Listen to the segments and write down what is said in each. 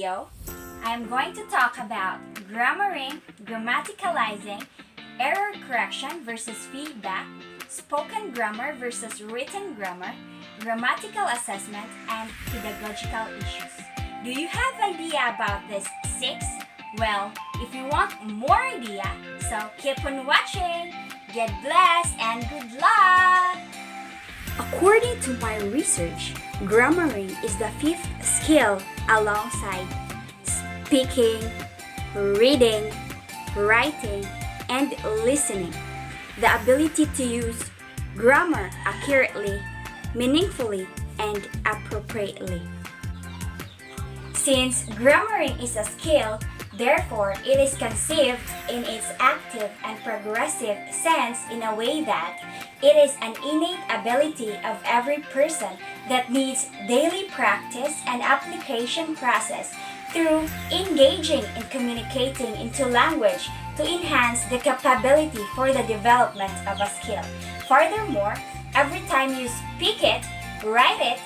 video, I am going to talk about grammaring, grammaticalizing, error correction versus feedback, spoken grammar versus written grammar, grammatical assessment, and pedagogical issues. Do you have idea about these 6? Well, if you want more idea, so keep on watching. Get blessed and good luck! According to my research, grammaring is the 5th skill alongside speaking, reading, writing, and listening. The ability to use grammar accurately, meaningfully, and appropriately. Since grammaring is a skill, therefore it is conceived in its active and progressive sense in a way that it is an innate ability of every person that needs daily practice and application process through engaging in communicating into language to enhance the capability for the development of a skill. Furthermore, every time you speak it, write it,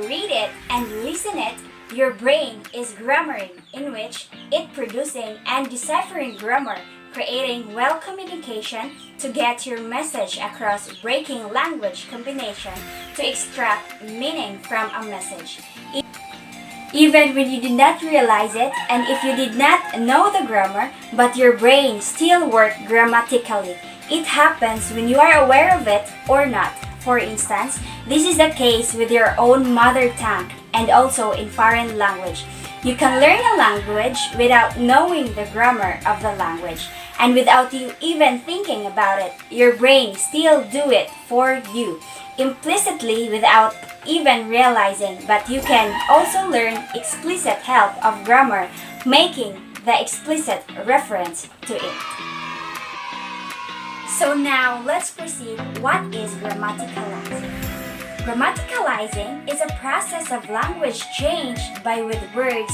read it, and listen it, your brain is grammaring, in which it producing and deciphering grammar, creating well communication to get your message across, breaking language combination to extract meaning from a message. Even when you did not realize it, and if you did not know the grammar, but your brain still works grammatically. It happens when you are aware of it or not. For instance, this is the case with your own mother tongue and also in foreign language. You can learn a language without knowing the grammar of the language, and without you even thinking about it, your brain still do it for you, implicitly without even realizing. But you can also learn explicit help of grammar, making the explicit reference to it. So now let's proceed. What is grammaticalizing? Grammaticalizing is a process of language change with words,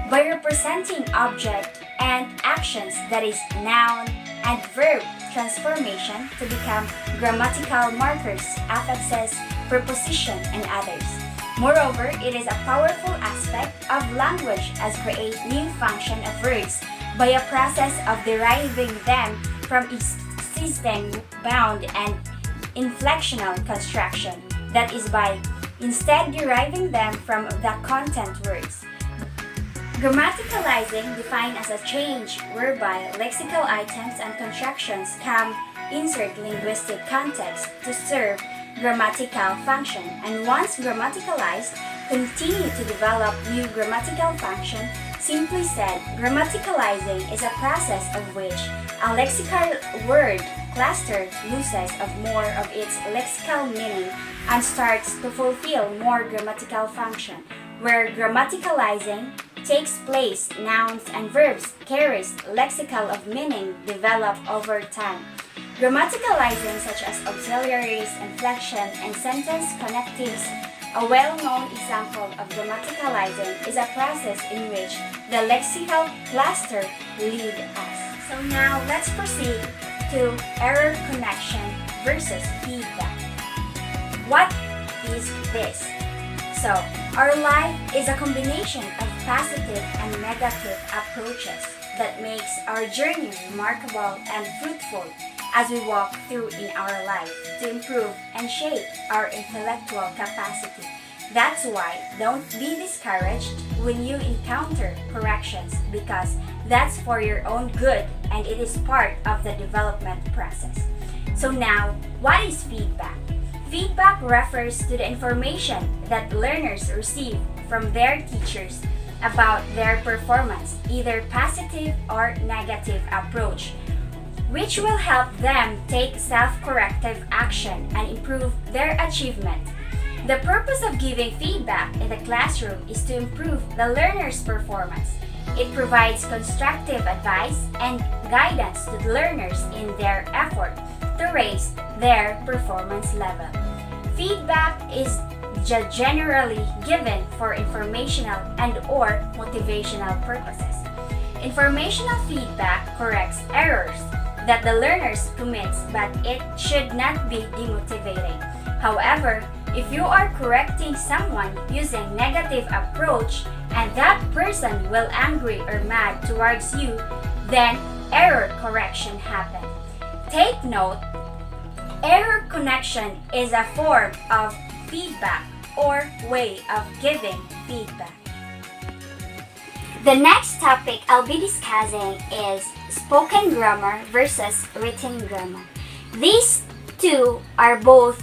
by representing object and actions, that is noun and verb transformation to become grammatical markers, affixes, preposition, and others. Moreover, it is a powerful aspect of language as create new function of words by a process of deriving them from existing bound and inflectional construction. That is by instead deriving them from the content words. Grammaticalizing defined as a change whereby lexical items and constructions come insert linguistic context to serve grammatical function, and once grammaticalized, continue to develop new grammatical function. Simply said, grammaticalizing is a process of which a lexical word cluster loses of more of its lexical meaning and starts to fulfill more grammatical function. Where grammaticalizing takes place, nouns and verbs carries lexical of meaning develop over time. Grammaticalizing such as auxiliaries, inflection, and sentence connectives. A well-known example of grammaticalizing is a process in which the lexical cluster lead us. So now let's proceed to error connection versus feedback. What is this? So, our life is a combination of positive and negative approaches that makes our journey remarkable and fruitful as we walk through in our life to improve and shape our intellectual capacity. That's why don't be discouraged when you encounter corrections, because that's for your own good and it is part of the development process. So now, what is feedback? Feedback refers to the information that learners receive from their teachers about their performance, either positive or negative approach, which will help them take self-corrective action and improve their achievement. The purpose of giving feedback in the classroom is to improve the learner's performance. It provides constructive advice and guidance to the learners in their effort to raise their performance level. Feedback is generally given for informational and/or motivational purposes. Informational feedback corrects errors that the learners commits, but it should not be demotivating. However, If you are correcting someone using negative approach and that person will angry or mad towards you, then error correction happen. Take note, error correction is a form of feedback or way of giving feedback. The next topic I'll be discussing is spoken grammar versus written grammar. These two are both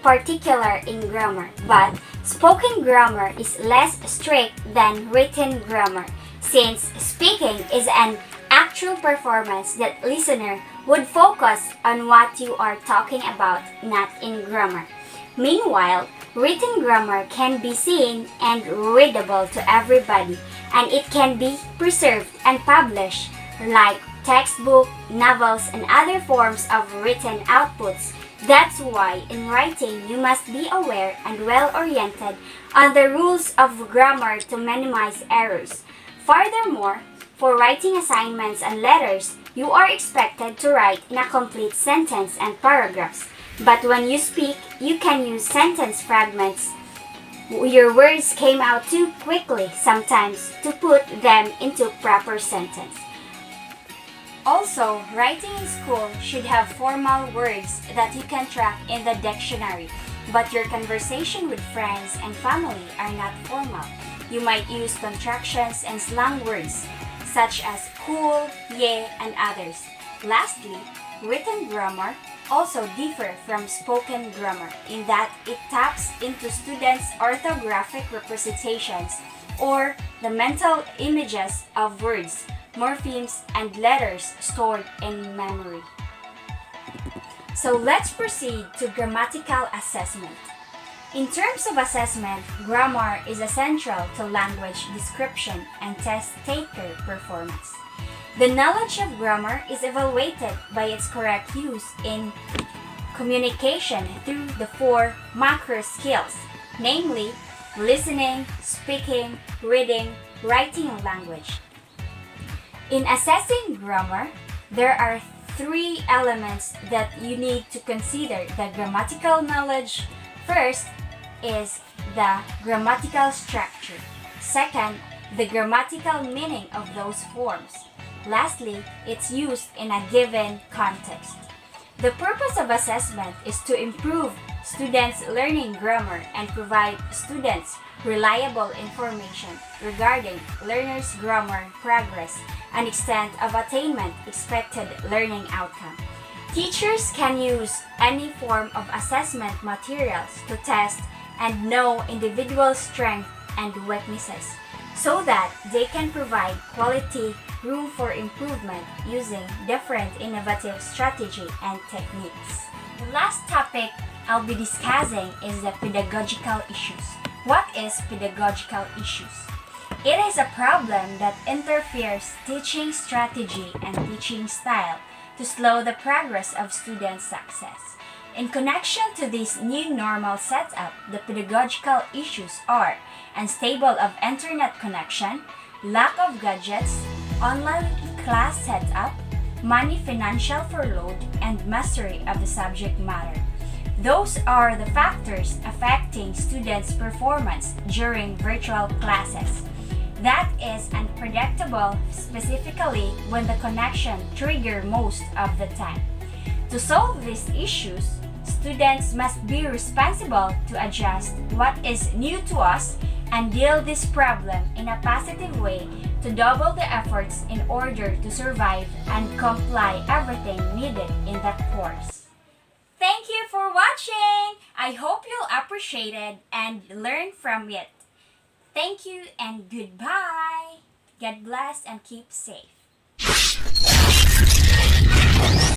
particular in grammar, but spoken grammar is less strict than written grammar since speaking is an actual performance that listener would focus on what you are talking about, not in grammar. Meanwhile, written grammar can be seen and readable to everybody, and it can be preserved and published like textbook, novels, and other forms of written outputs. That's why in writing you must be aware and well-oriented on the rules of grammar to minimize errors. Furthermore, for writing assignments and letters, you are expected to write in a complete sentence and paragraphs. But when you speak, you can use sentence fragments. Your words came out too quickly sometimes to put them into proper sentence. Also, writing in school should have formal words that you can track in the dictionary, but your conversation with friends and family are not formal. You might use contractions and slang words such as cool, yeah, and others. Lastly, written grammar also differ from spoken grammar in that it taps into students' orthographic representations or the mental images of words, morphemes, and letters stored in memory. So let's proceed to grammatical assessment. In terms of assessment, grammar is essential to language description and test-taker performance. The knowledge of grammar is evaluated by its correct use in communication through the 4 macro skills, namely listening, speaking, reading, writing, and language. In assessing grammar, there are 3 elements that you need to consider the grammatical knowledge. First is the grammatical structure. Second, the grammatical meaning of those forms. Lastly, its use in a given context. The purpose of assessment is to improve students' learning grammar and provide students reliable information regarding learners' grammar progress and extent of attainment expected learning outcome. Teachers can use any form of assessment materials to test and know individual strengths and weaknesses so that they can provide quality room for improvement using different innovative strategy and techniques. The last topic I'll be discussing is the pedagogical issues. What is pedagogical issues? It is a problem that interferes teaching strategy and teaching style to slow the progress of students' success. In connection to this new normal setup, the pedagogical issues are unstable of internet connection, lack of gadgets, online class setup, money financial furlough, and mastery of the subject matter. Those are the factors affecting students' performance during virtual classes. That is unpredictable, specifically when the connection triggers most of the time. To solve these issues, students must be responsible to adjust what is new to us and deal this problem in a positive way to double the efforts in order to survive and comply everything needed in that course. Thank you for watching! I hope you'll appreciate it and learn from it. Thank you and goodbye! God bless and keep safe.